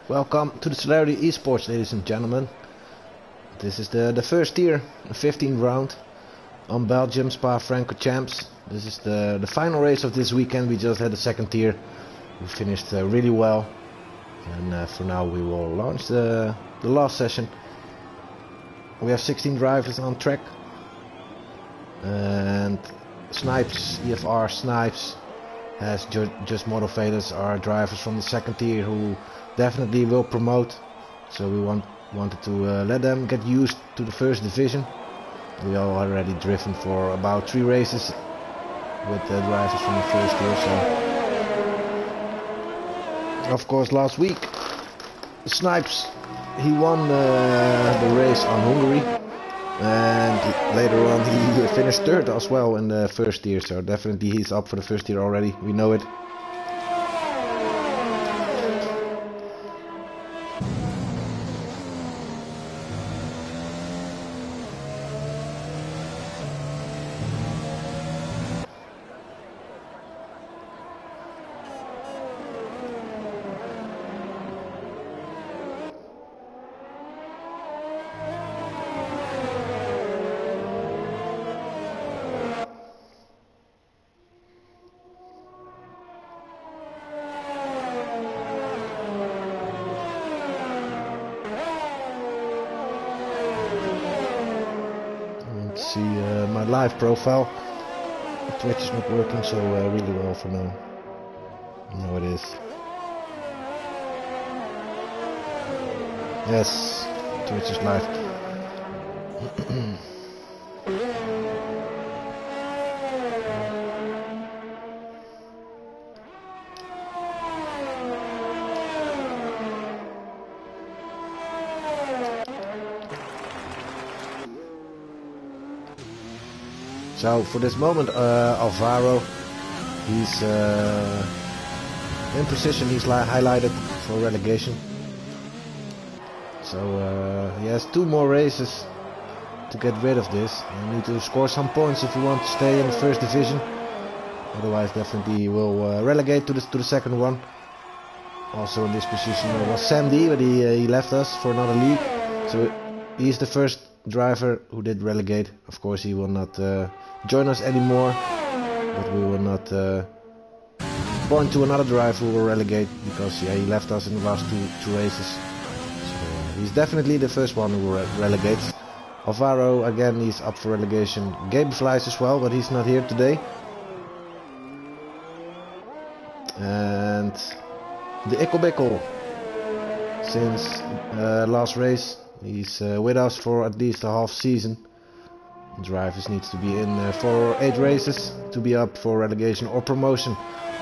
Welcome to the Celerity eSports, ladies and gentlemen. This is the first tier, the 15th round on Belgium S1 champs. This is the final race of this weekend. We just had the second tier. We finished really well, and for now we will launch the last session. We have 16 drivers on track, and Snipes, EFR Snipes, as just model failures are drivers from the second tier who definitely will promote. So we wanted to let them get used to the first division. We are already driven for about 3 races with the drivers from the first tier. So of course last week Snipes, he won the race on Hungary, and later on he finished third as well in the first tier, so definitely he's up for the first tier already, we know it. See my live profile. Twitch is not working so really well for now. No, it is. Yes, Twitch is live. So for this moment, Alvaro, he's in position, he's highlighted for relegation. So he has 2 more races to get rid of this. You need to score some points if you want to stay in the first division. Otherwise definitely he will relegate to the second one. Also in this position was Sandy, but he left us for another league. So he's the first driver who did relegate. Of course he will not join us anymore, but we will not point to another driver who will relegate, because he left us in the last two races. So he's definitely the first one who relegates. Alvaro, again, he's up for relegation. Gabe flies as well, but he's not here today. And the Ikkelbikkel, since last race, he's with us for at least a half season. Drivers needs to be in for 8 races to be up for relegation or promotion.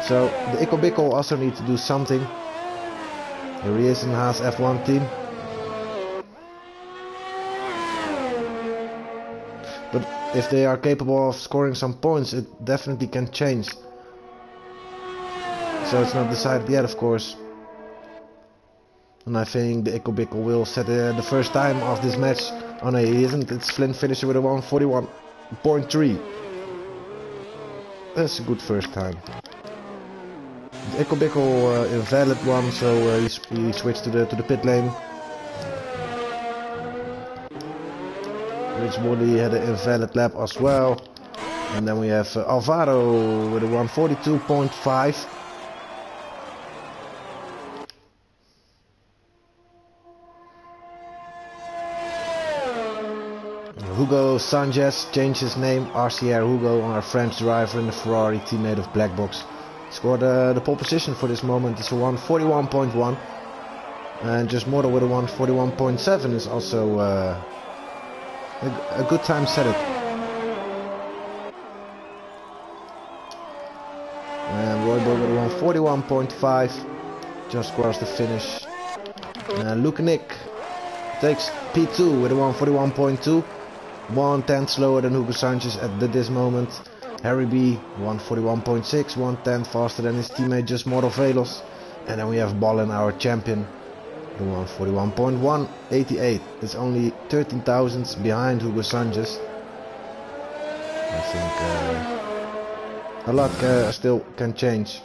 So the Ikkelbikkel also needs to do something. Here he is in Haas F1 team. But if they are capable of scoring some points, it definitely can change. So it's not decided yet, of course. And I think the Ikkelbikkel will set the first time of this match. Oh no, he isn't. It's Flint finisher with a 141.3. That's a good first time. The Ikkelbikkel invalid one, so he switched to the pit lane. Rich Woody had an invalid lap as well. And then we have Alvaro with a 142.5. Hugo Sanchez changed his name, RCR Hugo, our French driver in the Ferrari, teammate of Black Box. Scored the pole position for this moment. It's a 141.1, and just Model with a 141.7 is also a good time set it. And Royberg with a 141.5, just crossed the finish. Lukanik takes P2 with a 141.2. 1/10 slower than Hugo Sanchez at this moment. Harry B 141.6, 1/10 faster than his teammate Just Model Velos. And then we have Ballin, our champion, the 141.1, 88. It's only 13 thousandths behind Hugo Sanchez. I think a lot still can change.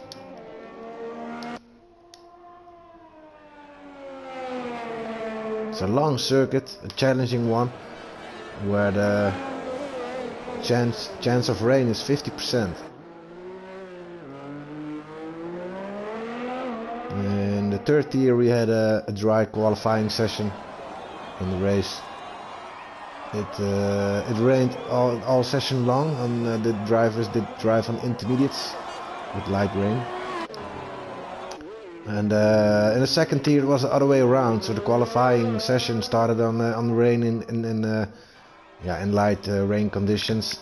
It's a long circuit, a challenging one, where the chance of rain is 50%. In the third tier we had a dry qualifying session in the race. It rained all session long, and the drivers did drive on intermediates with light rain. And in the second tier it was the other way around, so the qualifying session started on rain in light rain conditions.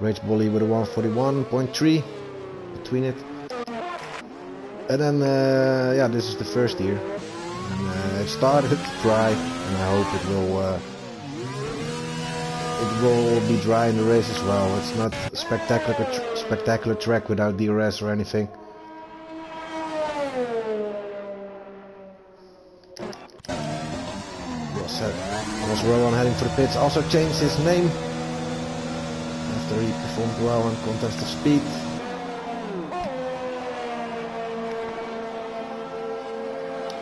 Rage Bully with a 141.3 between it. And then this is the first tier, and it started dry, and I hope it will be dry in the race as well. It's not a spectacular track without DRS or anything. Was Rowan heading for the pits, also changed his name after he performed well in Contest of Speed.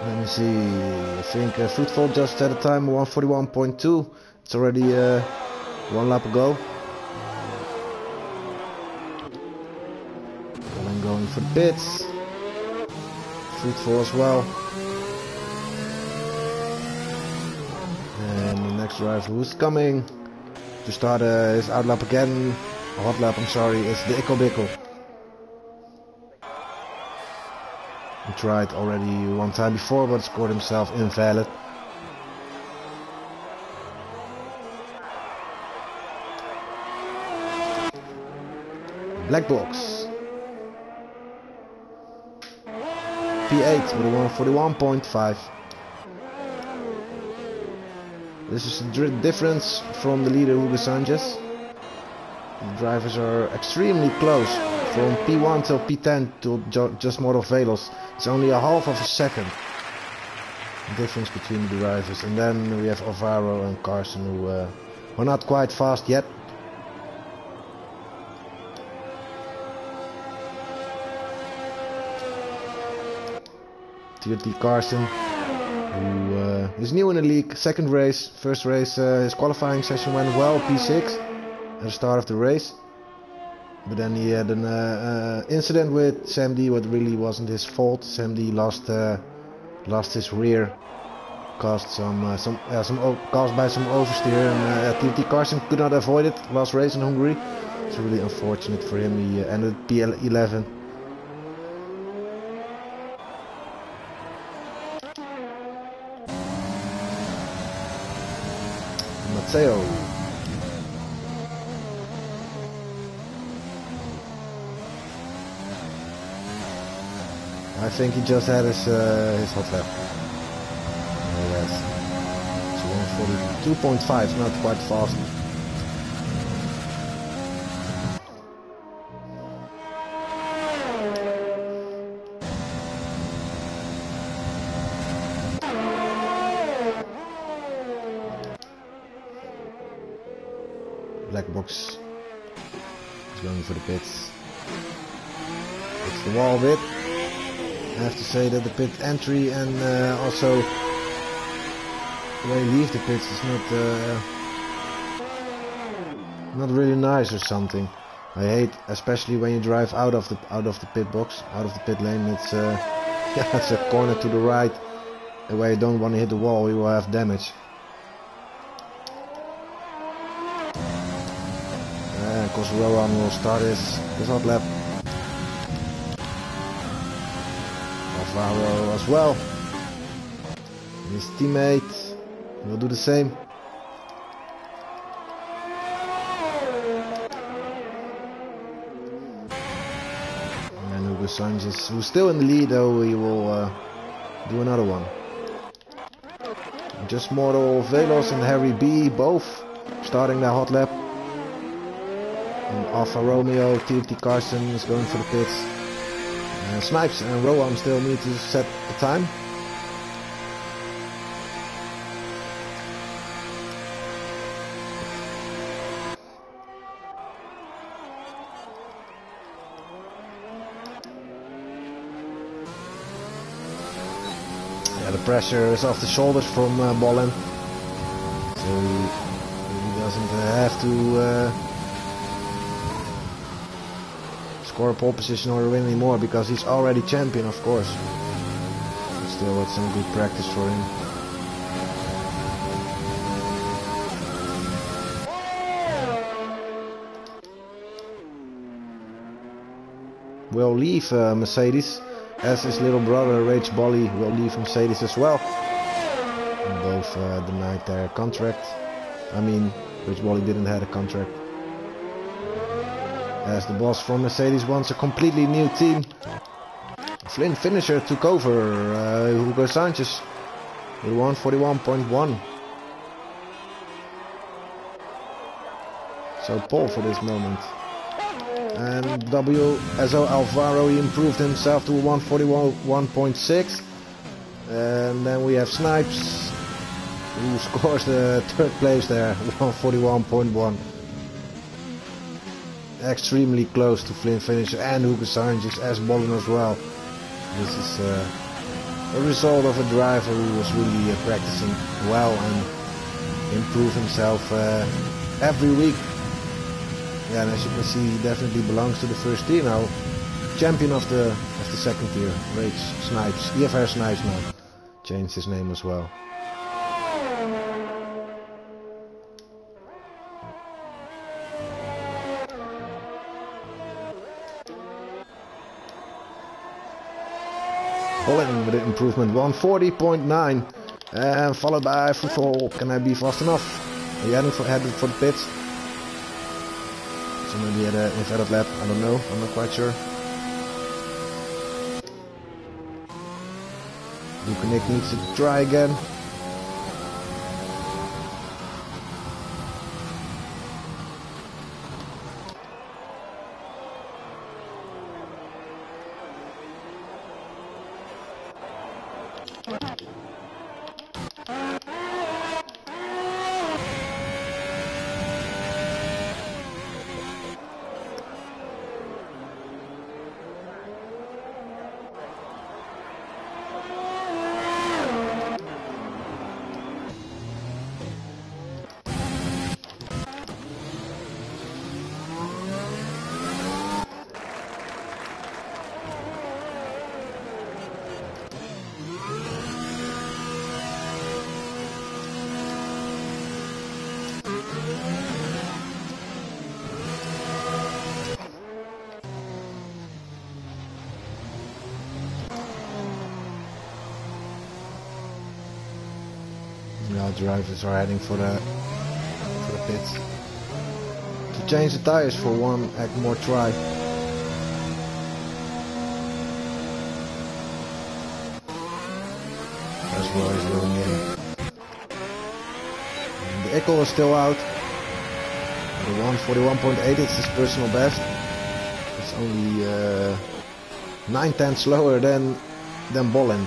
Let me see, I think Fruitful just had a time of 141.2. It's already one lap ago. Colin going for the pits. Fruitful as well. And the next driver who's coming to start his out lap again, a hot lap, I'm sorry, is the Ickle Bickle. He tried already one time before, but scored himself invalid. Black box. P8 with a 141.5. This is the difference from the leader Hugo Sanchez. The drivers are extremely close, from P1 till P10 to just Model Velos. It's only a half of a second difference between the drivers. And then we have Alvaro and Carson, who are not quite fast yet. TRT Carson, who is new in the league, second race. First race, his qualifying session went well, P6 at the start of the race. But then he had an incident with Sam D, what really wasn't his fault. Sam D lost his rear, caused caused by some oversteer, and TRT Carson could not avoid it. Last race in Hungary. It's really unfortunate for him. He ended P11. Matteo. I think he just had his hot lap. Yes. It's 142.5, not quite fast. Black box is going for the pits. It's the wall bit. I have to say that the pit entry and also when you leave the pits is not really nice or something. I hate, especially when you drive out of the pit box, out of the pit lane. It's it's a corner to the right where you don't want to hit the wall. You will have damage. And of course Rowan will start his hot lap. Alvaro as well. His teammate will do the same. And Hugo Sanchez, who's still in the lead, though, he will do another one. Just Model Velos and Harry B, both starting their hot lap. And Alfa Romeo, TRT Carson is going for the pits. Snipes and Rowan still need to set the time. Yeah, the pressure is off the shoulders from Bolin. So he doesn't have to score a pole position or win anymore because he's already champion, of course. But still, it's some good practice for him. Will leave Mercedes, as his little brother Rage Bolly will leave Mercedes as well. And both denied their contract. I mean, Rage Bolly didn't have a contract. As the boss from Mercedes wants a completely new team. Flynn Finisher took over Hugo Sanchez with 141.1. So pole for this moment. And WSO Alvaro, he improved himself to 141.6. And then we have Snipes, who scores the third place there, 141.1. Extremely close to Flynn Finisher and Hugo Sanchez as Bolin as well. This is a result of a driver who was really practicing well and improved himself every week. Yeah, and as you can see, he definitely belongs to the first tier now. Champion of the second tier, Rage Snipes, EFR Snipes now. Changed his name as well. Bolin with an improvement, 140.9. And followed by Free. Can I be fast enough? Are you headed for the pits? So maybe at an invalid lap, I don't know, I'm not quite sure. Nick needs to try again. Now drivers are heading for the pits to change the tires for one more try. As well as going in. And the Echo is still out. The 141.8 is his personal best. It's only 9/10 slower than Bolin.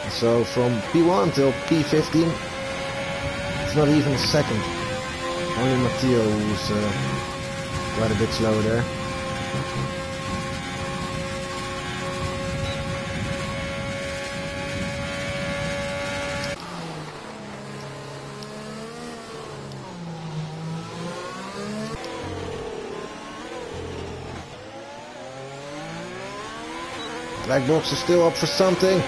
So from P1 till P15, it's not even a second. Only Matteo who's quite a bit slower there. Black box is still up for something.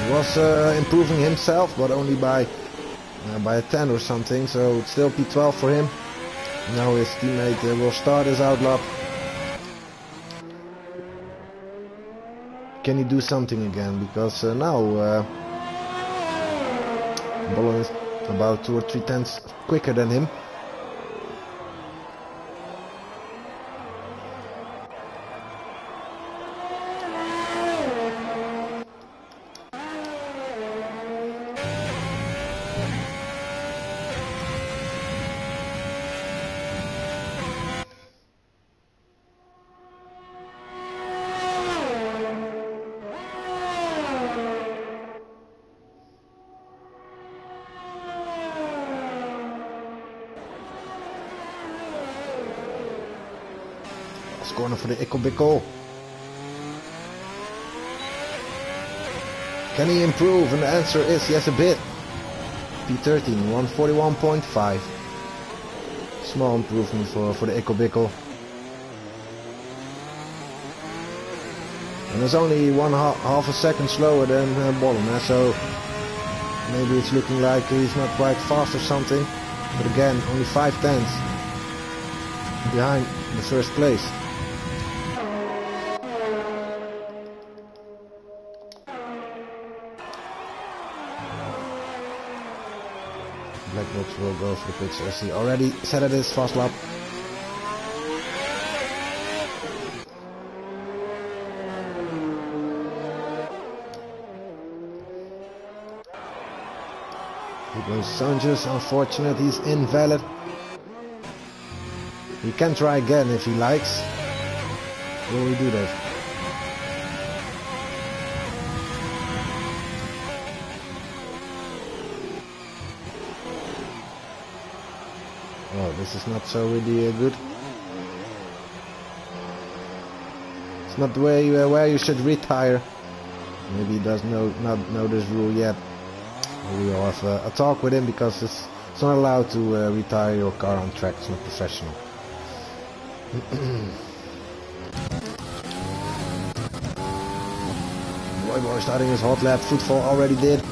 He was improving himself, but only by a 10 or something, so it's still P12 for him. Now his teammate will start his outlap. Can he do something again? Because now Bolin is about 2 or 3 tenths quicker than him. Corner for the Ikkelbikkel. Can he improve? And the answer is yes, a bit. P13, 141.5. Small improvement for the Ecobickle. And it's only half a second slower than Bollen, so maybe it's looking like he's not quite fast or something. But again, only 5/10 behind the first place. Blackbox will go for the pitch as he already said it is fast lap. Here goes Sanchez, unfortunate, he's invalid. He can try again if he likes. Will he do that? Oh, this is not so really good. It's not the way where you should retire. Maybe he does not know this rule yet. We will have a talk with him because it's not allowed to retire your car on track. It's not professional. Boy starting his hot lap. Footfall already did.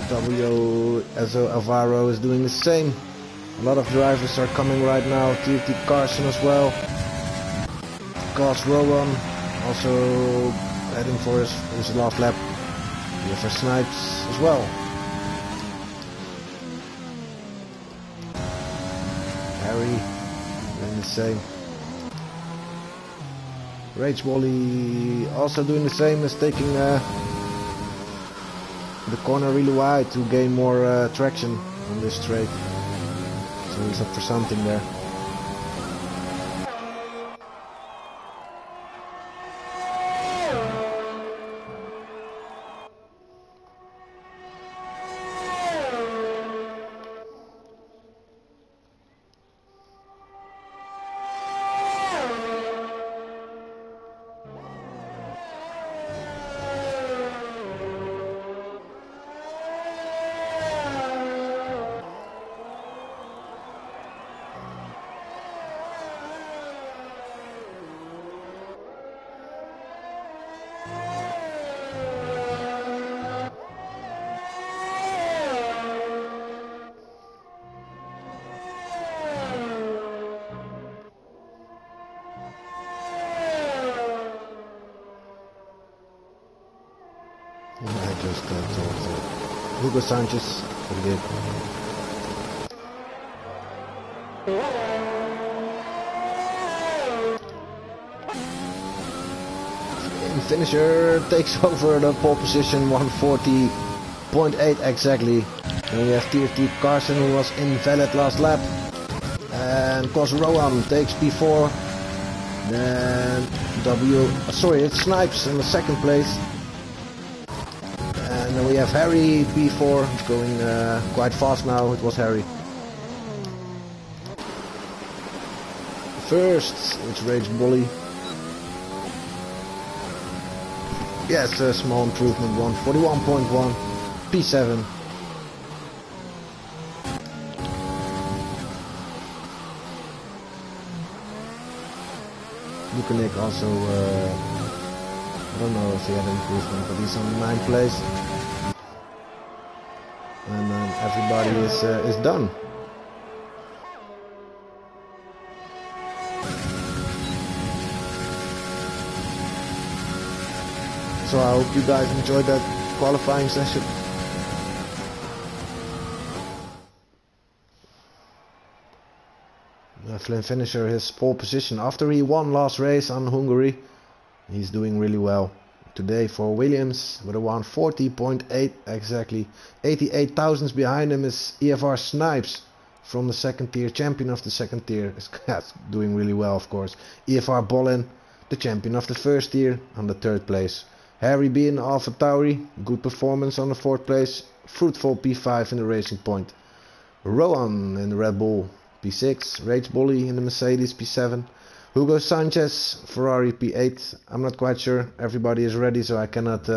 WSO Alvaro is doing the same. A lot of drivers are coming right now. TFT Carson as well. Gus Rowan also heading for his last lap. Here for Snipes as well. Harry doing the same. Rage Wally also doing the same, as taking the corner really wide to gain more traction on this straight. So he's up for something there. I just told Hugo Sanchez forget. Finisher takes over the pole position, 140.8 exactly. And we have TFT Carson, who was invalid last lap. And Cos Rowan takes P4. Then it's Snipes in the second place. And then we have Harry P4, it's going quite fast now. It was Harry. First, it's Rage Bully. Yes, a small improvement, 141.1, P7. Lukanik also, I don't know if he had an improvement, but he's on 9th place. And everybody is done. So I hope you guys enjoyed that qualifying session. Flynn Finisher, his pole position after he won last race on Hungary. He's doing really well today for Williams with a 140.8 exactly. 88 thousandths behind him is EFR Snipes from the second tier, champion of the second tier. Is doing really well, of course. EFR Bolin, the champion of the first tier, on the 3rd place. Harry B in Alpha Tauri, good performance on the 4th place. Fruitful P5 in the Racing Point. Rowan in the Red Bull P6. Rage Bully in the Mercedes P7. Hugo Sanchez, Ferrari P8. I'm not quite sure. Everybody is ready, so I cannot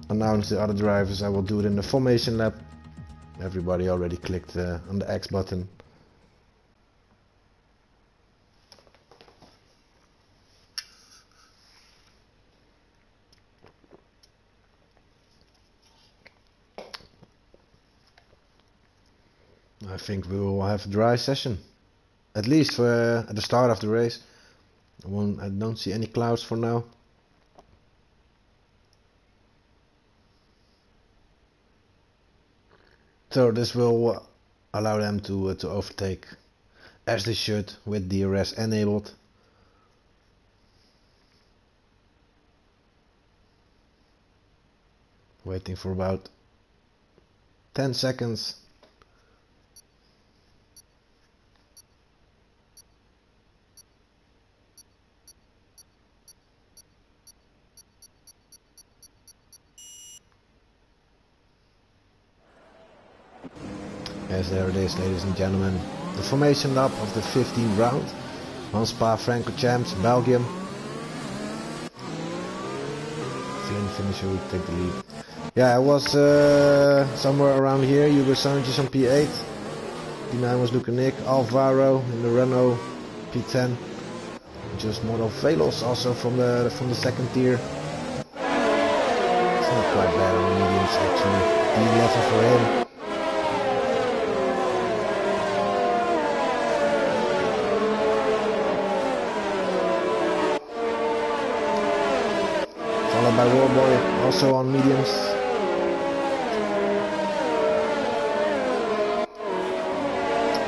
announce the other drivers. I will do it in the formation lap. Everybody already clicked on the X button. I think we will have a dry session, at least at the start of the race. I don't see any clouds for now. So this will allow them to overtake, as they should, with DRS enabled. Waiting for about 10 seconds. Yes, there it is, ladies and gentlemen. The formation lap of the 15th round on Spa-Francorchamps, Belgium. Finisher would take the lead. Yeah, I was somewhere around here. Hugo Sanchez on P8. P9 was Luca Nick. Alvaro in the Renault P10. Just Model Velos also from the second tier. It's not quite bad on the mediums actually. D11 for him. Followed by Warboy, also on mediums.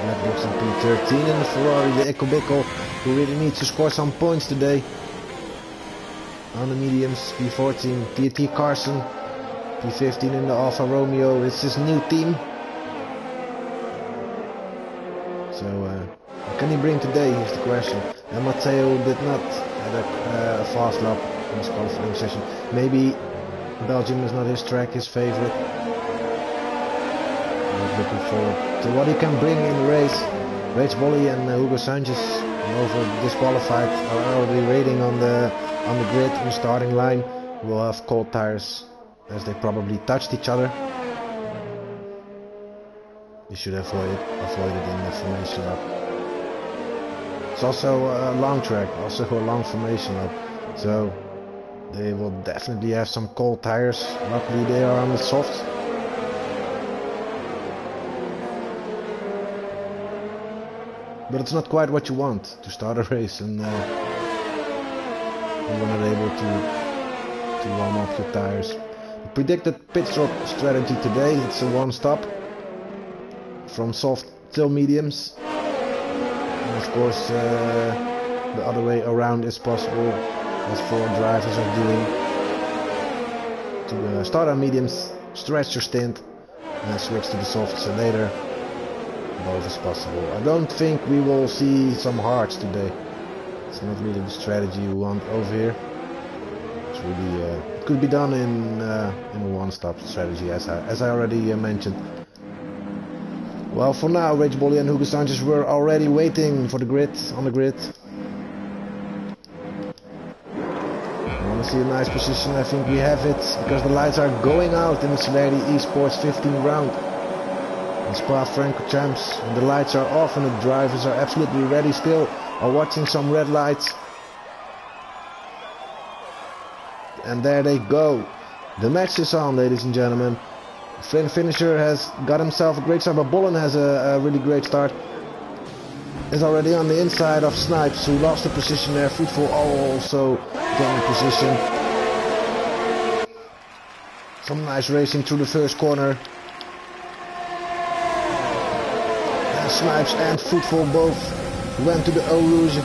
Red Box on P13 and the Ferrari, the Ecobickel, who really needs to score some points today. On the mediums, P14, TT Carson, P15 in the Alfa Romeo. It's his new team. So, what can he bring today is the question. And Matteo did not have a fast lap in his qualifying session. Maybe Belgium is not his track, his favorite. I'm looking forward to what he can bring in the race. Rach Bolly and Hugo Sanchez, over disqualified, are already waiting on the grid in the starting line. Will have cold tires as they probably touched each other. You should avoid it in the formation lap. It's also a long track, also a long formation lap, so they will definitely have some cold tires. Luckily they are on the softs. But it's not quite what you want to start a race and you're not able to warm up your tires. The predicted pit stop strategy today, it's a one stop from soft till mediums. And of course the other way around is possible, as four drivers are doing. To start on mediums, stretch your stint and switch to the softs later. Both is possible. I don't think we will see some hards today. It's not really the strategy you want over here. It's really it could be done in a one-stop strategy, as I already mentioned. Well, for now, Rach Bolly and Hugo Sanchez were already waiting for the grid, on the grid. I want to see a nice position. I think we have it, because the lights are going out in the Celerity eSports 15th round. In Spa-Francorchamps, and the lights are off and the drivers are absolutely ready still, are watching some red lights. And there they go. The match is on, ladies and gentlemen. Flynn Finisher has got himself a great start, but Bollen has a really great start. Is already on the inside of Snipes, who lost the position there. Footfall also getting position. Some nice racing through the first corner. And Snipes and Footfall both went to the Eau Rouge.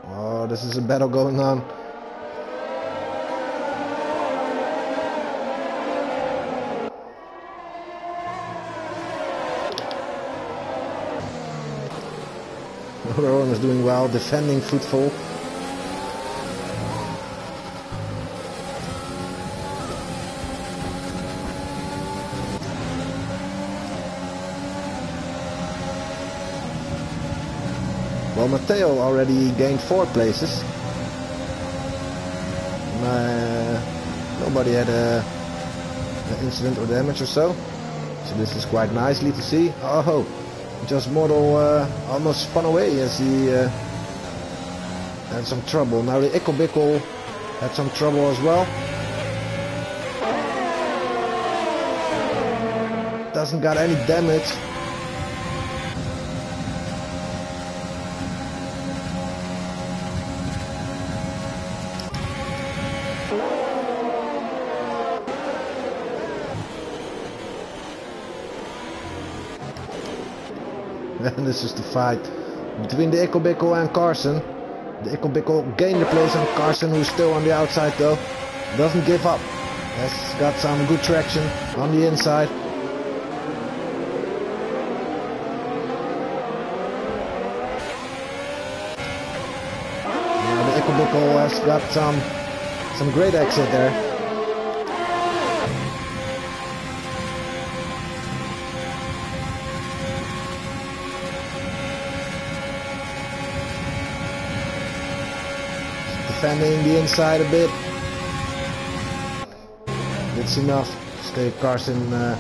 Oh, this is a battle going on. Rowan is doing well, defending Footfall. Matteo already gained 4 places. Nobody had an incident or damage or so. So this is quite nicely to see. Oh, Just Mortal almost spun away as he had some trouble. Now the Ikkelbikkel had some trouble as well. Doesn't got any damage. And this is the fight between the Ikkelbikkel and Carson. The Ikkelbikkel gained the place on Carson, who's still on the outside though. Doesn't give up. Has got some good traction on the inside. Now the Ikkelbikkel has got some great exit there. Defending the inside a bit. It's enough to stay Carson, to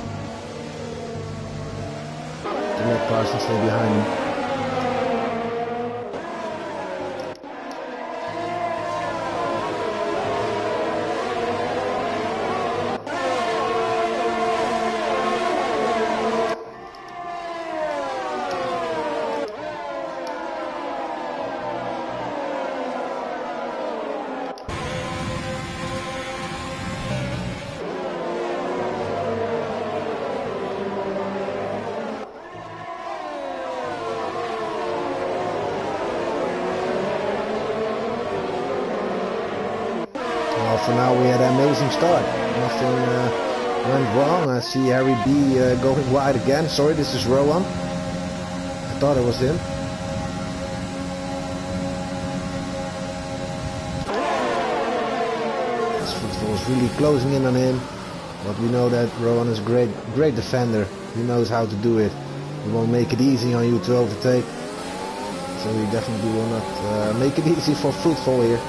let Carson stay behind him. For now we had an amazing start. Nothing went wrong. I see Harry B going wide again. Sorry, this is Rowan. I thought it was him. This football is really closing in on him. But we know that Rowan is a great defender. He knows how to do it. He won't make it easy on you to overtake. So he definitely will not make it easy for Fruitful here.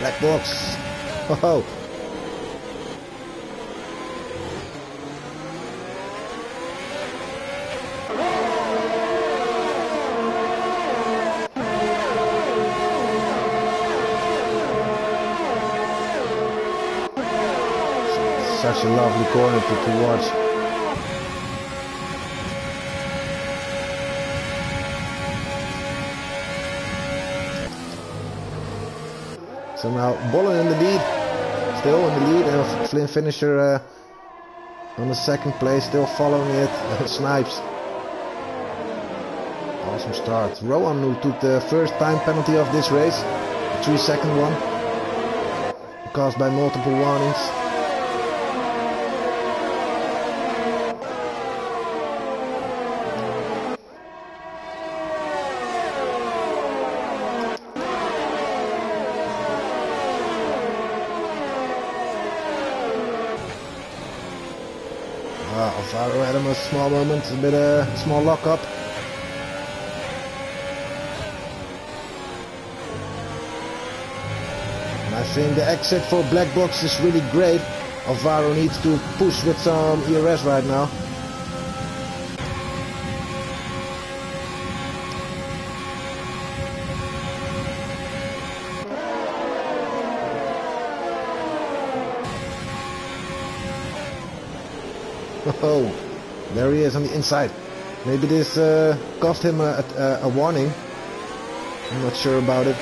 Black box. Oh. Such a lovely corner to watch. So now Bollen in the lead, still in the lead, and Flynn Finisher on the second place, still following it. Snipes. Awesome start. Rowan, who took the first time penalty of this race, the 3-second one, caused by multiple warnings. Alvaro had him a small moment, a bit small lock up. And I think the exit for Black Box is really great. Alvaro needs to push with some ERS right now. Oh, there he is on the inside. Maybe this cost him a warning. I'm not sure about it.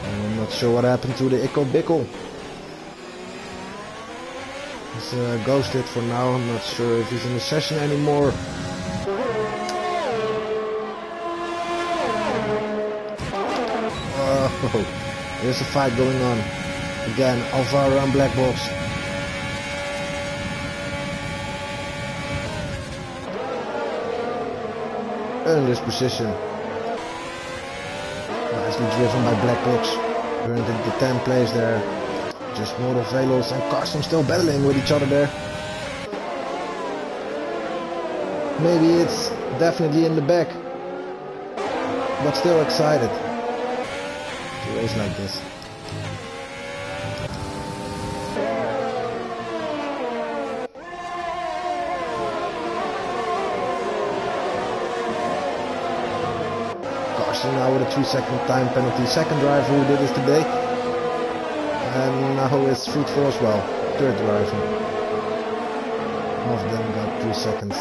I'm not sure what happened to the Ikkelbikkel. He's ghosted for now. I'm not sure if he's in the session anymore. Oh, there's a fight going on. Again, Alvaro and Black Box. In this position. Nicely driven by Black Box. Currently the 10th place there. Just more of Velos and Carson still battling with each other there. Maybe it's definitely in the back, but still excited to race like this. Carson now with a 3-second time penalty. Second driver who did this today. And now it's fruitful as well. Third driver. Half of them got 3 seconds.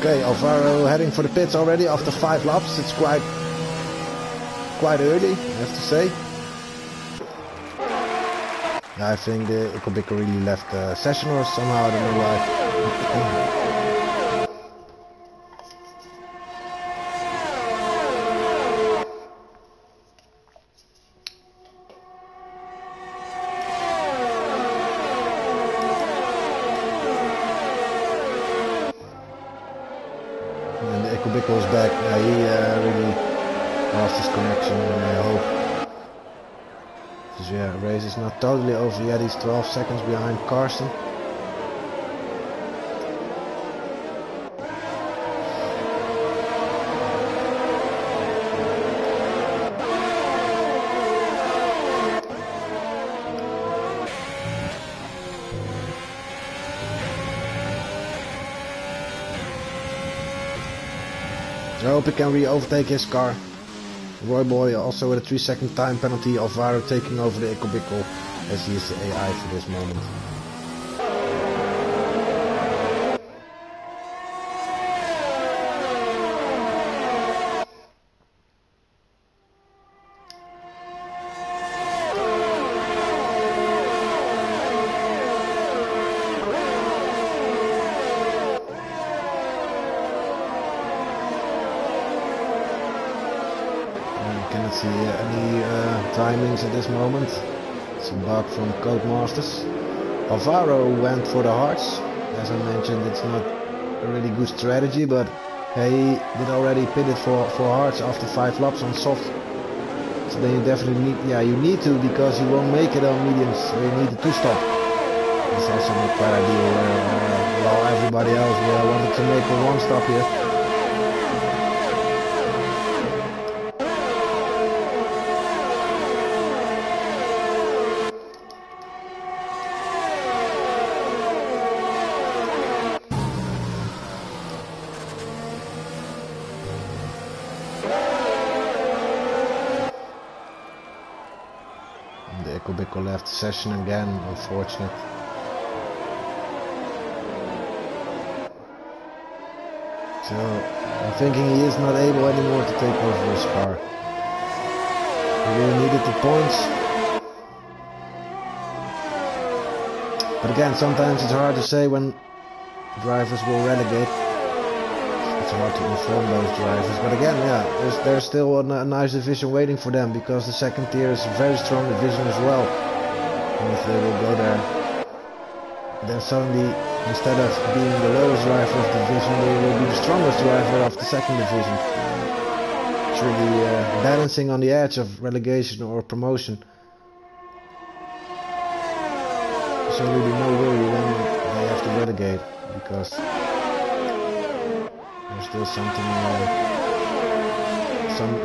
Okay, Alvaro heading for the pits already after 5 laps. It's quite early, I have to say. Yeah, I think the Ecobicco really left the session or somehow, I don't know why. Ecobicco's back. Yeah, he really lost his connection, and I hope. So yeah, race is not totally over yet. He's 12 seconds behind Carson. I hope he can re-overtake his car. Roy Boy also with a 3-second time penalty. Alvaro taking over the Ecobicco as he is the AI for this moment. Cannot see any timings at this moment. It's a bug from Codemasters. Alvaro went for the hards. As I mentioned, it's not a really good strategy, but he did already pitted for hards after 5 laps on soft. So then you definitely need, you need to, because you won't make it on mediums, so you need a 2-stop. It's also not quite ideal while everybody else wanted to make a 1-stop here. The Ecobicco left the session again, unfortunate. So I'm thinking he is not able anymore to take over his car. He really needed the points. But again, sometimes it's hard to say when drivers will relegate. It's hard to inform those drivers, but again, there's still a nice division waiting for them, because the second tier is a very strong division as well. And if they will go there, then suddenly, instead of being the lowest driver of the division, they will be the strongest driver of the second division. It's really balancing on the edge of relegation or promotion. There's really no worry when they have to relegate, because there's still something,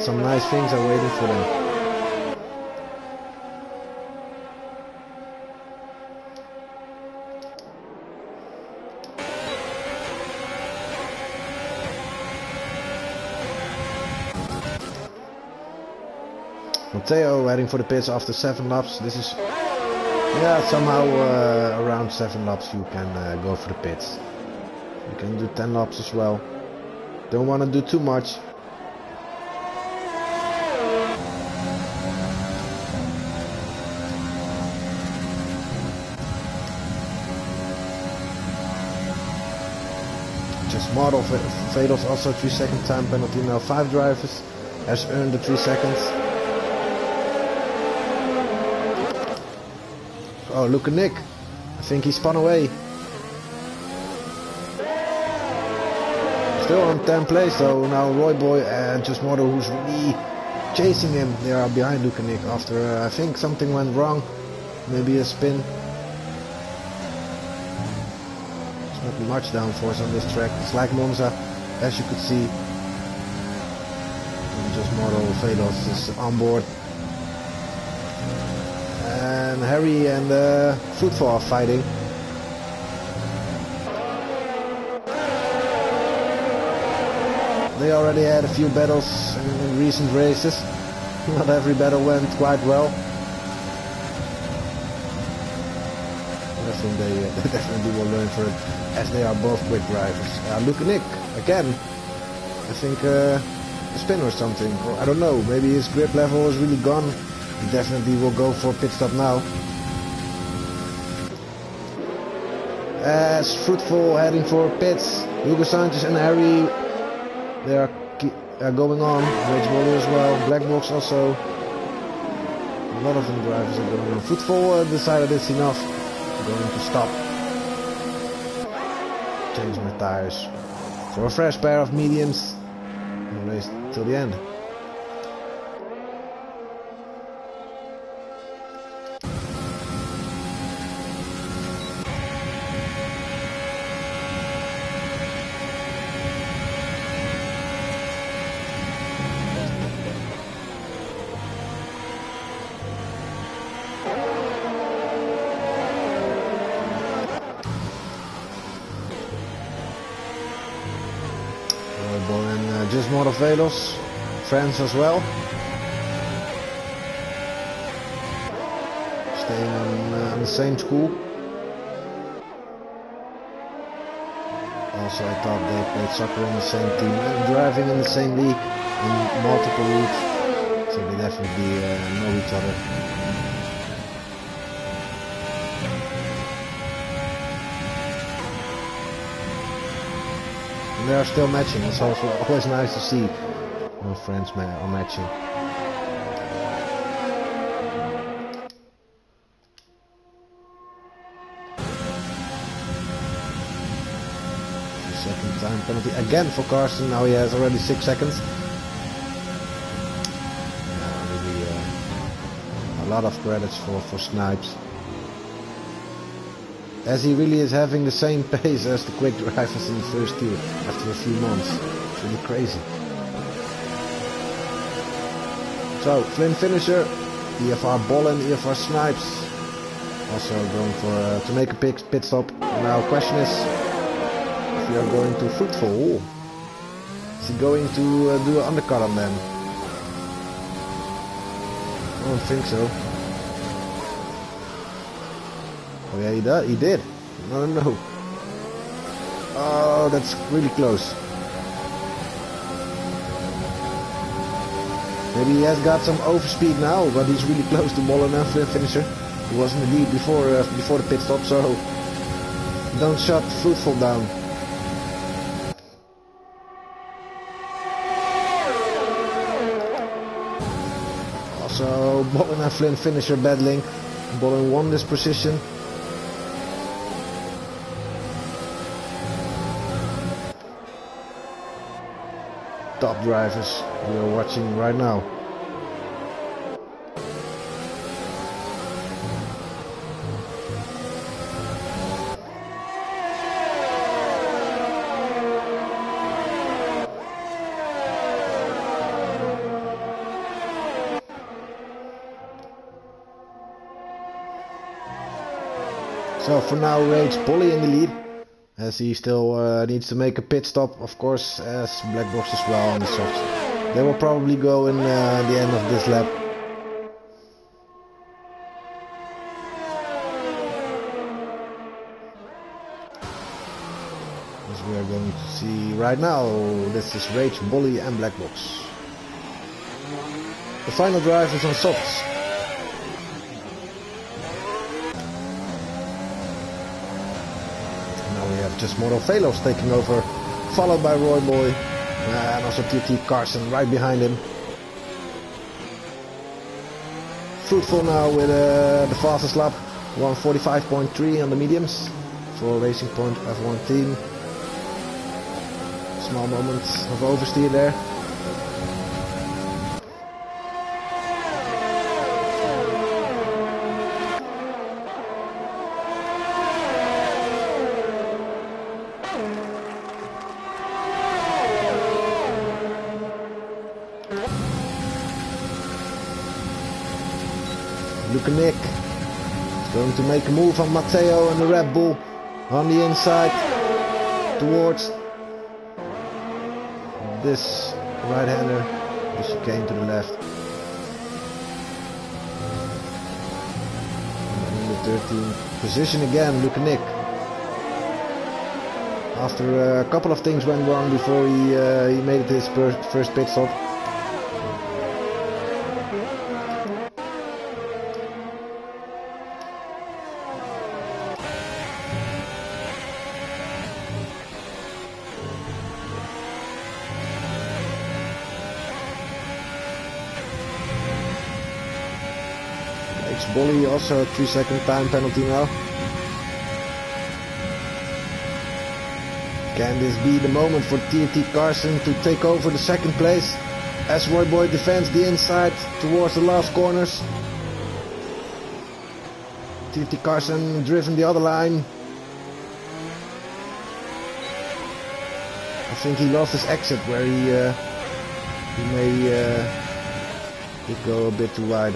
some nice things are waiting for them. Matteo heading for the pits after 7 laps. This is, somehow around 7 laps you can go for the pits. You can do 10 laps as well. Don't want to do too much. Just model Velos also 3-second time penalty. Now 5 drivers has earned the 3 seconds. Oh, look at Nick. I think he spun away. Still on 10th place though. Now Roy Boy and Just Model, who's really chasing him. They are behind Luke and Nick after I think something went wrong. Maybe a spin. There's not much downforce on this track. It's like Monza, as you could see. And Just Model Velos is on board. And Harry and Fruitful are fighting. They already had a few battles in recent races. Not every battle went quite well. I think they definitely will learn for it, as they are both quick drivers. Look at Nick, again. I think a spin or something. Or I don't know, maybe his grip level is really gone. He definitely will go for a pit stop now. As Fruitful heading for pits. Hugo Sanchez and Harry, they are going on. Rage Boulder as well. Black Box also. A lot of them drivers are going on. Fruitful decided it's enough. I'm going to stop. Change my tires for a fresh pair of mediums. And race till the end. And Just Model Velos, France as well. Staying on the same school. Also, I thought they played soccer in the same team and driving in the same league in multiple leagues. So they definitely know each other. They are still matching. It's also always nice to see when friends are matching. Second time penalty again for Carsten. Now he has already 6 seconds. Really, a lot of credits for Snipes. As he really is having the same pace as the quick drivers in the first tier after a few months. It's really crazy. So, Flynn finisher, EFR Bollen, EFR Snipes. Also going for to make a pit stop. Now question is if we are going to Fruitful. Is he going to do an undercut on them? I don't think so. Oh yeah, he did. No. Oh, that's really close. Maybe he has got some overspeed now, but he's really close to Bollen and Flynn finisher. He was in the lead before the pit stop, so don't shut Fruitful down. Also, Bollen and Flynn finisher battling. Bollen won this position. Top drivers we are watching right now. So for now, Rage Polly in the lead, as he still needs to make a pit stop, of course, as Black Box as well on the softs. They will probably go in the end of this lap. As we are going to see right now, this is Rage, Bolly and Black Box. The final drive is on softs. Just Model Velos taking over followed by Roy Boy, and also TT Carson right behind him. Fruitful now with the fastest lap, 1:45.3 on the mediums for Racing Point F1 team. Small moments of oversteer there. Nick is going to make a move on Matteo and the Red Bull on the inside towards this right-hander. The chicane to the left. And in the 13th position again, Nick. After a couple of things went wrong before he made it his first pit stop. Bolly also a 3-second time penalty now. Can this be the moment for TT Carson to take over the second place as Roy Boy defends the inside towards the last corners? TT Carson driven the other line. I think he lost his exit where he may did go a bit too wide.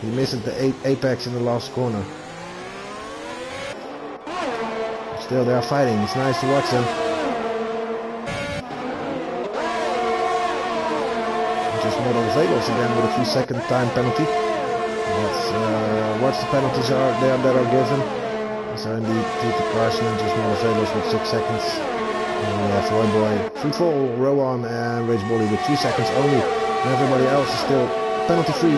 He missed the apex in the last corner. Still they are fighting. It's nice to watch them. Just model Vegas again with a 3-second time penalty. Let's watch the penalties that are given. These are indeed TT Carson and just model Vegas with 6 seconds. And we have Roy Boy, Fruitful, Rowan and Rage Bolly with 3 seconds only. And everybody else is still penalty free.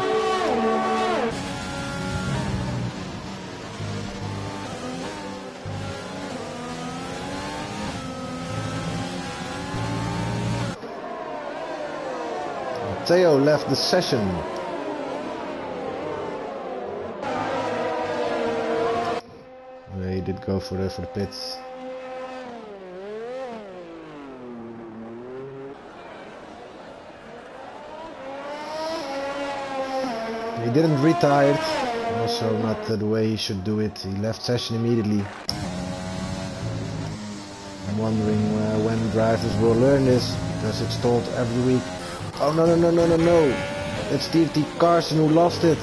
Theo left the session. He did go for the pits. He didn't retire, also not the way he should do it. He left session immediately. I'm wondering when drivers will learn this, because it's told every week. Oh no! It's TT Carson who lost it.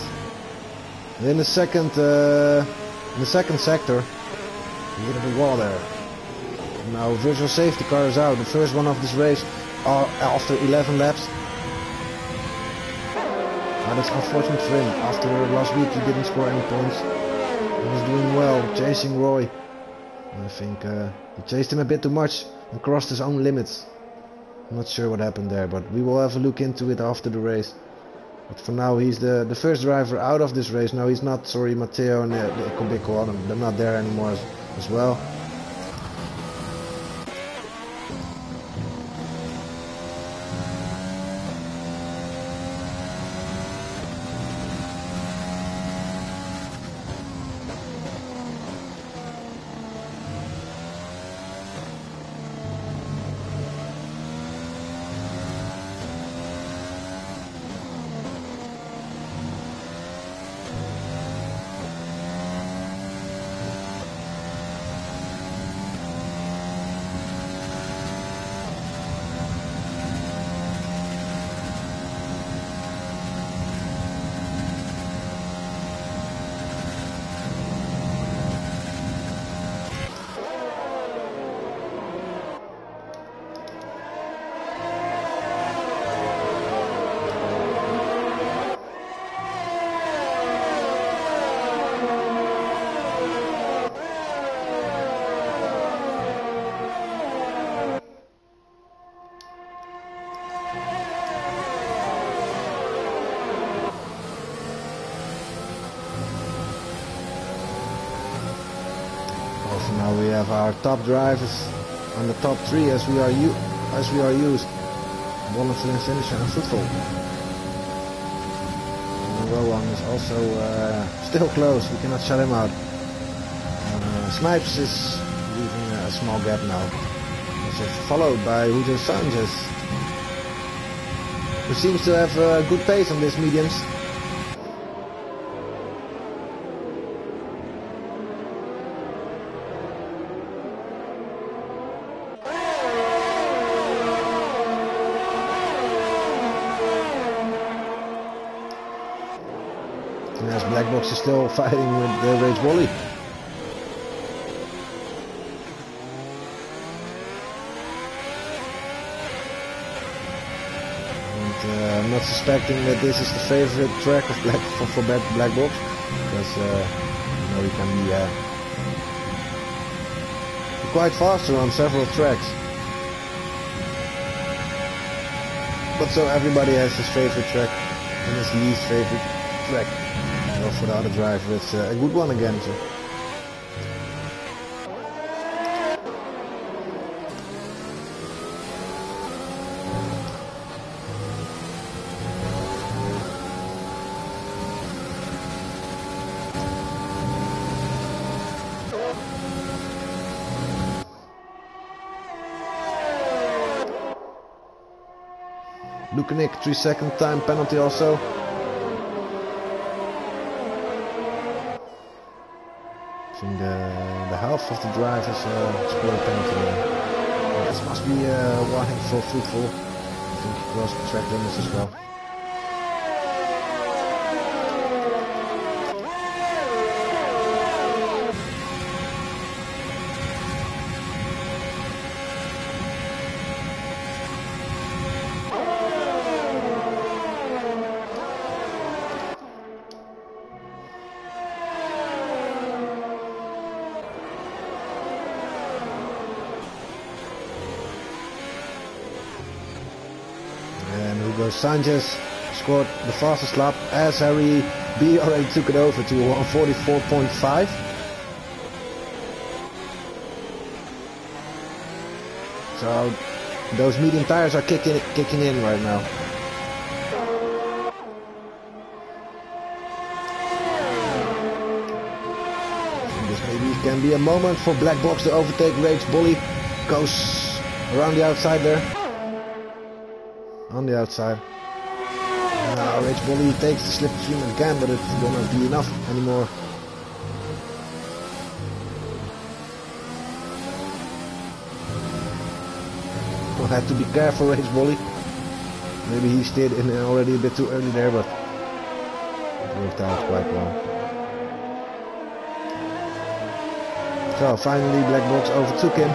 In the second sector, he hit the wall there. Now virtual safety car is out. The first one of this race after 11 laps. That's unfortunate for him. After last week he didn't score any points. He was doing well, chasing Roy. I think he chased him a bit too much and crossed his own limits. I'm not sure what happened there, but we will have a look into it after the race. But for now he's the first driver out of this race. No, he's not, sorry, Matteo and Kobiko, they're not there anymore as well. Now we have our top drivers on the top 3 as we are used. Volunteer finisher and football. And row 1 is also still close. We cannot shut him out. Snipes is leaving a small gap now. Also followed by Hugo Sanchez, who seems to have good pace on these mediums. And as Blackbox is still fighting with the Rage Volley. I'm not suspecting that this is the favorite track of Blackbox, because you know, he can be quite faster on several tracks. But so everybody has his favorite track and his least favorite track. Well, for the other driver, it's a good one again. So. Lukanik, 3-second time penalty also. I think the half of the drivers scored a penalty. This must be a warning for football. I think he crossed the track limits as well. Hugo Sanchez scored the fastest lap as Harry B already took it over to 144.5. So those medium tires are kicking in right now. And this maybe can be a moment for Blackbox to overtake Rage Bully. Goes around the outside there. On the outside. Now Rage Bully takes the slipstream again, but it's gonna be enough anymore. We'll have to be careful, Rage Bully. Maybe he stayed in already a bit too early there, but it worked out quite well. So finally Blackbox overtook him.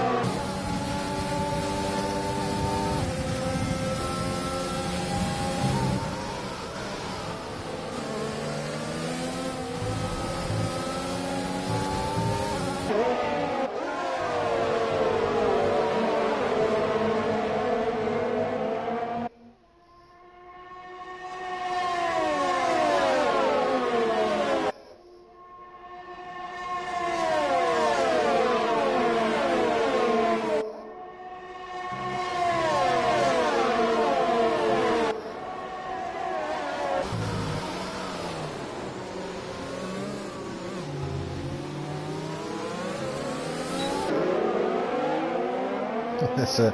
It's a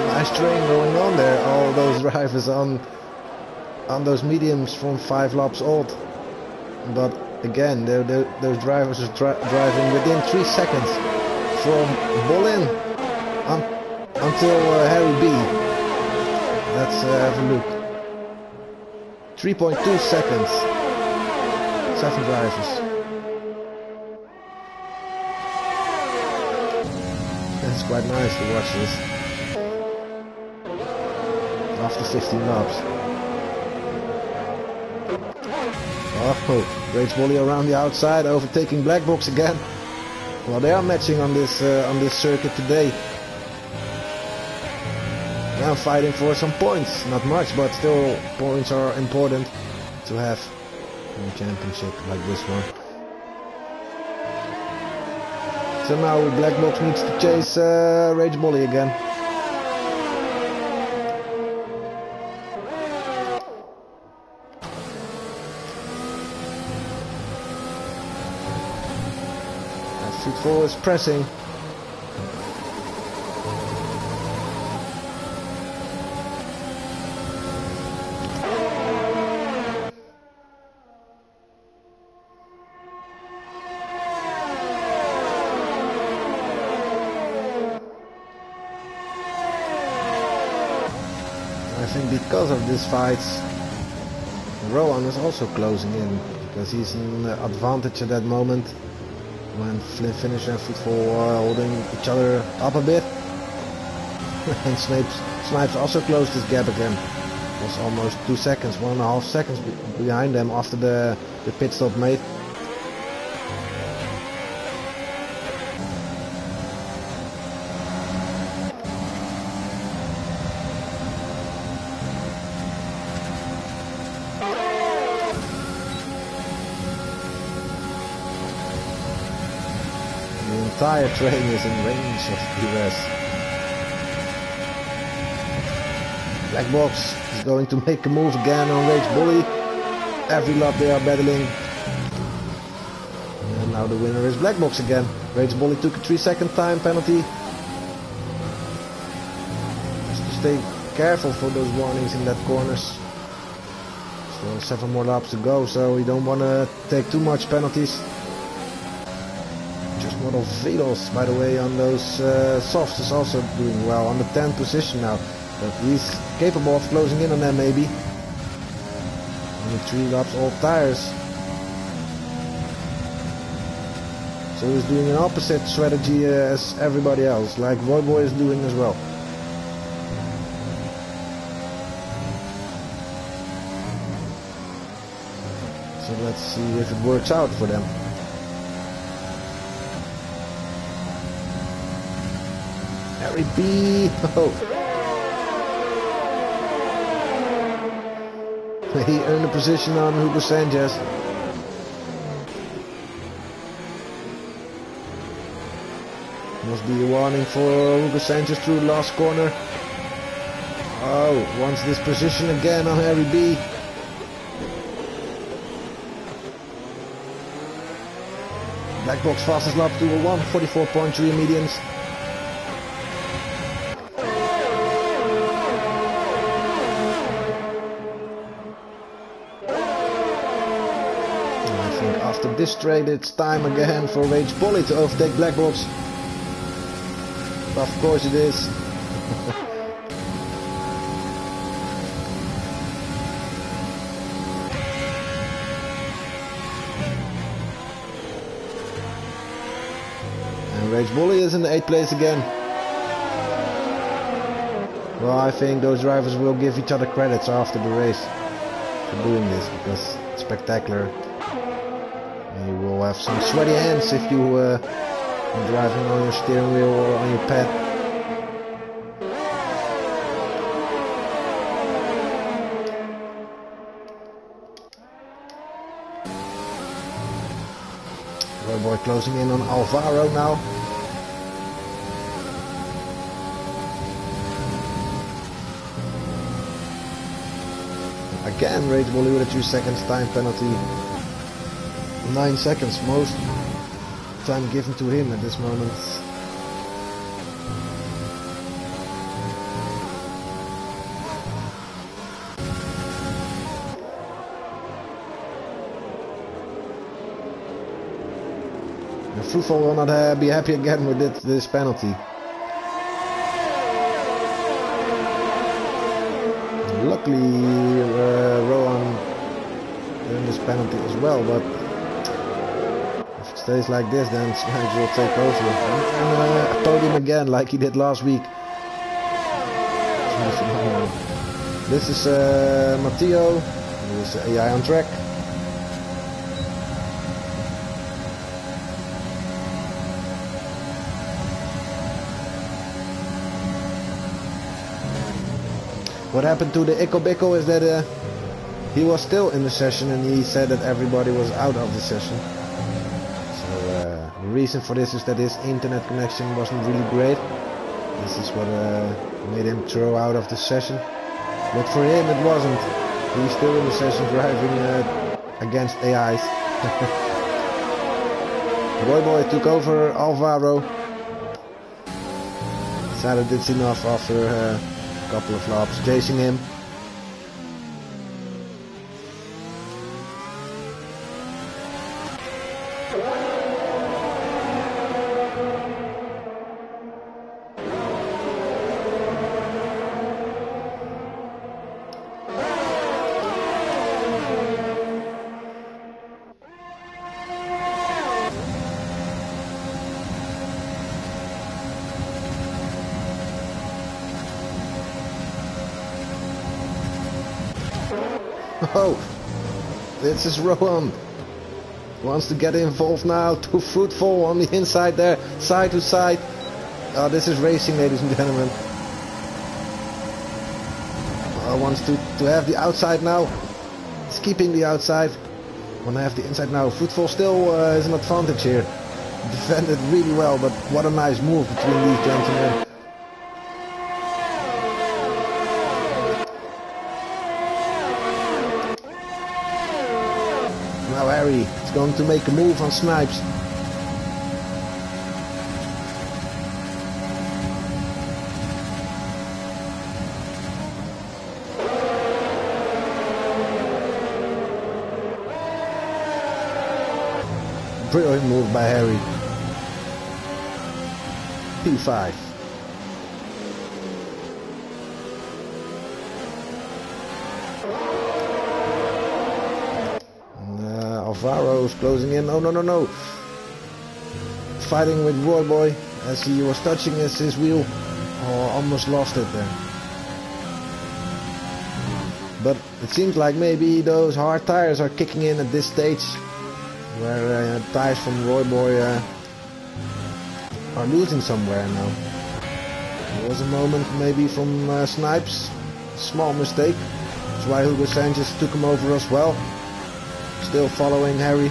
nice train going on there. All those drivers on those mediums from 5 laps old. But again, those drivers are driving within 3 seconds from Bolin until Harry B. Let's have a look. 3.2 seconds. 7 drivers. It's quite nice to watch this after 15 laps. Oh, Rage Volley around the outside, overtaking Blackbox again. Well, they are matching on this circuit today. Now fighting for some points, not much, but still points are important to have in a championship like this one. So now Black Box needs to chase Rage Bolly again. Football is pressing. I think because of this fight, Rowan is also closing in, because he's in advantage at that moment when Finisher and Football are holding each other up a bit. And Snipes also closed this gap again. It was almost 2 seconds, 1.5 seconds behind them after the pit stop made. The entire train is in range of DRS. Black Box is going to make a move again on Rage Bully. Every lap they are battling. And now the winner is Black Box again. Rage Bully took a 3-second time penalty. Just to stay careful for those warnings in that corners. Still 7 more laps to go, so we don't want to take too much penalties. Model Vedos, by the way, on those softs is also doing well, on the 10th position now, but he's capable of closing in on them maybe. Only 3 laps, all tires. So he's doing an opposite strategy as everybody else, like Royboy is doing as well. So let's see if it works out for them. Harry B. Oh. He earned a position on Hugo Sanchez. Must be a warning for Hugo Sanchez through the last corner. Oh, wants this position again on Harry B. Black Box fastest lap to a 1:44.3 medians. After this straight, it's time again for Rage Bully to overtake Black Box. Of course it is. And Rage Bully is in the 8th place again. Well, I think those drivers will give each other credits after the race for doing this, because it's spectacular. You will have some sweaty hands if you are driving on your steering wheel or on your pad. Royboy closing in on Alvaro now. Again, Rage Bully with a 2 seconds time penalty. 9 seconds, most time given to him at this moment. And Fruitful will not be happy again with this penalty. Luckily, Rowan earned this penalty as well, but if it stays like this, then Snipes will take over and podium again, like he did last week. This is Matteo. This is AI on track. What happened to the Iko Biko is that he was still in the session and he said that everybody was out of the session. So The reason for this is that his internet connection wasn't really great. This is what made him throw out of the session. But for him it wasn't. He's still in the session driving against AIs. Boy took over Alvaro. Decided it's enough after a couple of laps chasing him. Oh, this is Rowan. Wants to get involved now. Too fruitful on the inside there, side to side. Oh, this is racing, ladies and gentlemen. Wants to have the outside now. He's keeping the outside. Want to have the inside now. Fruitful still is an advantage here. Defended really well, but what a nice move between these gentlemen. Now Harry is going to make a move on Snipes. Brilliant move by Harry. P5. Alvaro is closing in. Oh, no. Fighting with Roy as he was touching his wheel. Oh, almost lost it there. But it seems like maybe those hard tires are kicking in at this stage, where tires from Roy are losing somewhere now. There was a moment maybe from Snipes. Small mistake. That's why Hugo Sanchez took him over as well. Still following Harry.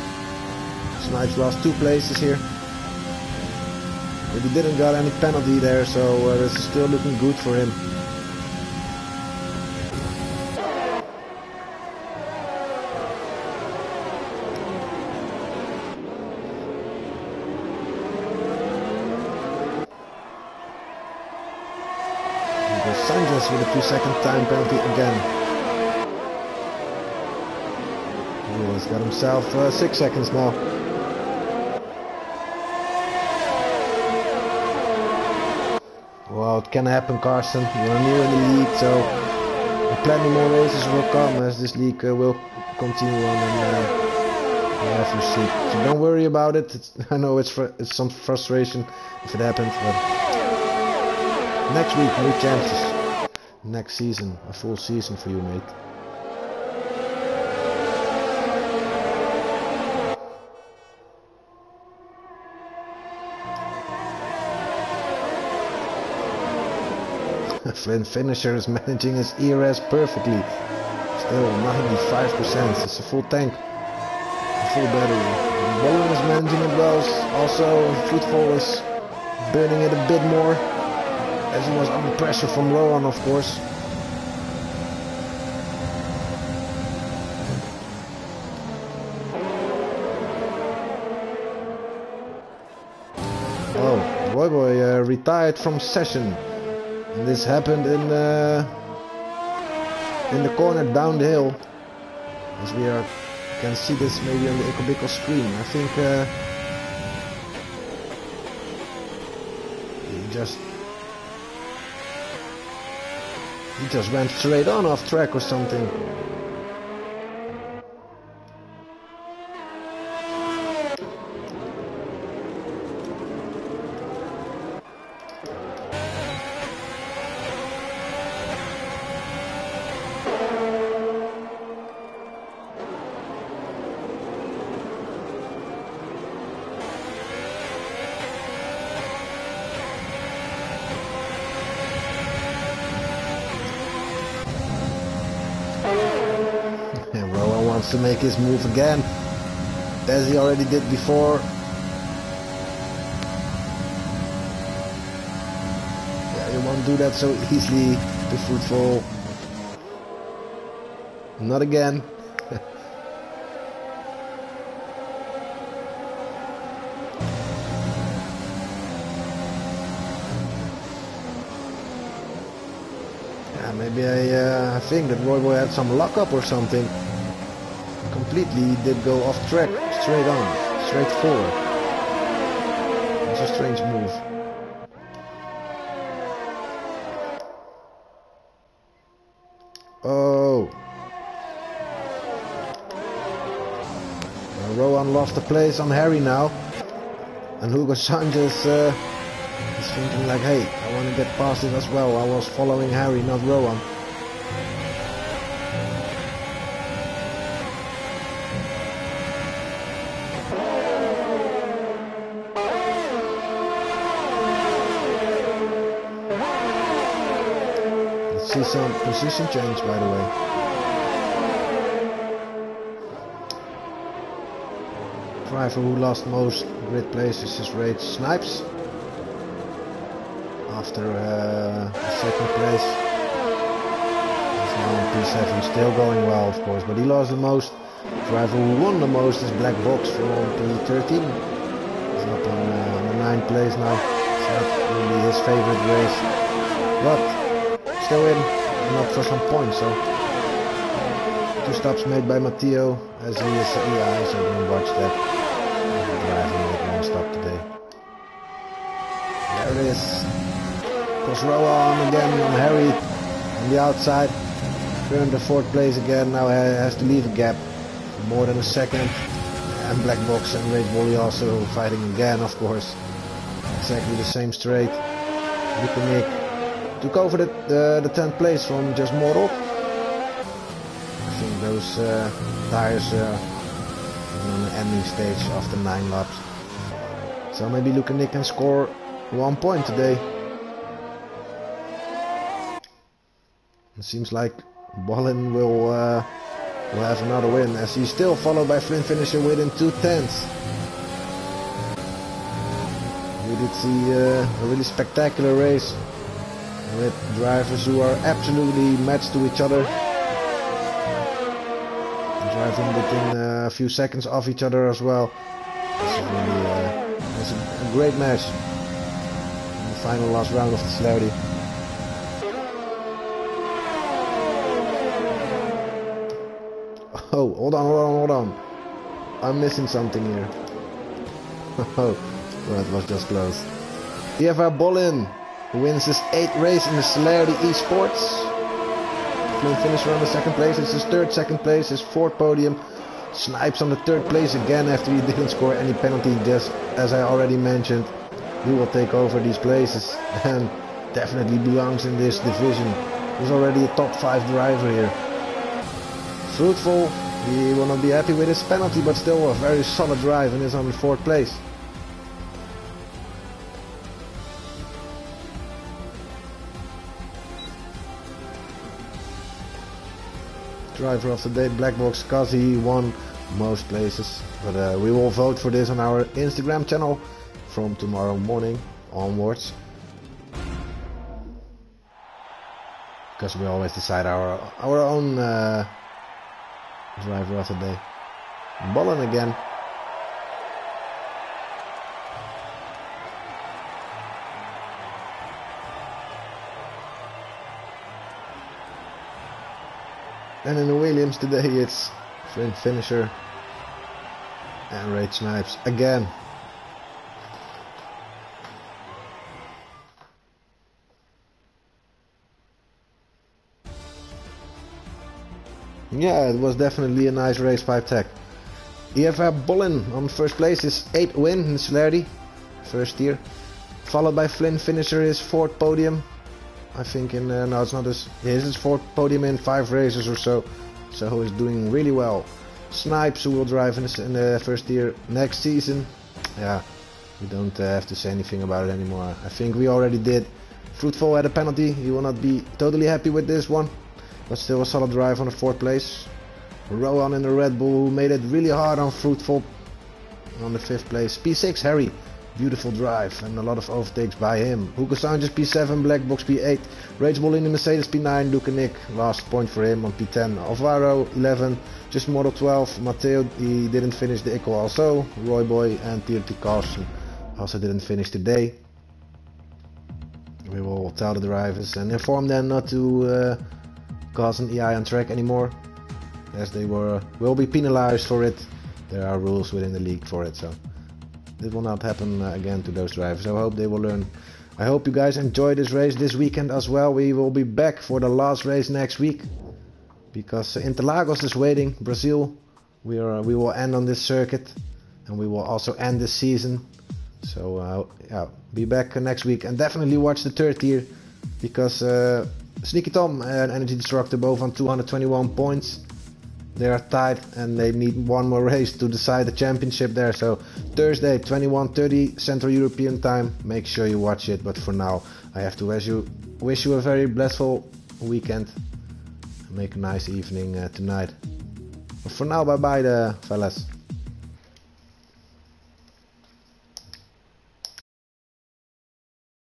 Snipes lost 2 places here. But he didn't got any penalty there, so this is still looking good for him. Sanchez with a 2-second time penalty again. He's got himself 6 seconds now. Well, it can happen, Carson. You're new in the league, so plenty more races will come as this league will continue on and you have your seat. So don't worry about it. I know it's some frustration if it happens, but next week, new chances. Next season, a full season for you, mate. Flynn Finisher is managing his ERS perfectly. Still 95%. It's a full tank. A full battery. Bowen is managing it well. Also, Fruitful is burning it a bit more, as he was under pressure from Rowan, of course. Oh, Boy retired from session. And this happened in the corner down the hill. As we can see this maybe on the Ecobico screen. I think he just went straight on off track or something. To make his move again, as he already did before. They won't do that so easily to Fruitful. Not again. Yeah, maybe I think that Roy Boy had some luck up or something. Completely did go off track, straight on, straight forward. It's a strange move. Oh. Rowan lost the place on Harry now. And Hugo Sanchez is thinking like, hey, I want to get past it as well. I was following Harry, not Rowan. Let's see some position change, by the way. Driver who lost most grid places is Rage Snipes. After second place. He's now on P7, still going well of course, but he lost the most. Driver who won the most is Black Box from P13. He's up on the 9th place now. It's not really his favorite race, but still in and up for some points. So 2 stops made by Matteo, as he is. Yeah, I also didn't watch that. Driver made 1 stop today. There it is. Rowan again on Harry on the outside. Earned the 4th place again. Now has to leave a gap for more than a second. And Black Box and Red Volley also fighting again, of course. Exactly the same straight. Nick took over the 10th place from just Mortal. I think those tires are on the ending stage after 9 laps. So maybe Nick can score 1 point today. It seems like Bolin will have another win, as he's still followed by Flynn Finisher within 2/10. We did see a really spectacular race with drivers who are absolutely matched to each other, driving within a few seconds of each other as well. This is really a great match in the final last round of the Celerity. Oh, hold on. I'm missing something here. Oh, that was just close. EFR Bolin wins his 8th race in the Celerity eSports. Flynn Finisher on the 2nd place. It's his 3rd second place, his 4th podium. Snipes on the 3rd place again after he didn't score any penalty, just as I already mentioned. He will take over these places and definitely belongs in this division. He's already a top 5 driver here. Fruitful, he will not be happy with his penalty, but still a very solid drive and is on the 4th place. Driver of the day, Black Box, cause he won most places. But we will vote for this on our Instagram channel from tomorrow morning onwards. Because we always decide our own driver of the day. Bolin again. And in the Williams today it's Flynn Finisher and Rage Snipes again. Yeah, it was definitely a nice race by Tech. EFR Bolin on 1st place, his 8th win in Celerity, 1st tier. Followed by Flynn Finisher, his 4th podium. I think in, no, it's not his 4th podium in 5 races or so. So he's doing really well. Snipes, who will drive in the 1st tier next season. Yeah, we don't have to say anything about it anymore. I think we already did. Fruitful had a penalty, he will not be totally happy with this one. But still a solid drive on the 4th place. Rowan in the Red Bull, who made it really hard on Fruitful on the 5th place. P6 Harry Beautiful drive and a lot of overtakes by him. Hugo Sanchez P7, Black Box P8, Rage Bull in the Mercedes P9, Luke and Nick, last point for him on P10, Alvaro 11, just Model 12, Matteo he didn't finish the Ico also, Roy Boy and T Carlson also didn't finish today. We will tell the drivers and inform them not to cause an EI on track anymore, as they will be penalized for it. There are rules within the league for it, so it will not happen again to those drivers. I hope they will learn. I hope you guys enjoy this race this weekend as well. We will be back for the last race next week, because Interlagos is waiting, Brazil. We will end on this circuit, and we will also end this season. So yeah, be back next week, and definitely watch the third tier, because Sneaky Tom and Energy Destructor both on 221 points. They are tied and they need one more race to decide the championship there. So Thursday 21:30 Central European time, make sure you watch it. But for now I have to wish you a very blissful weekend. Make a nice evening tonight. But for now, bye bye fellas.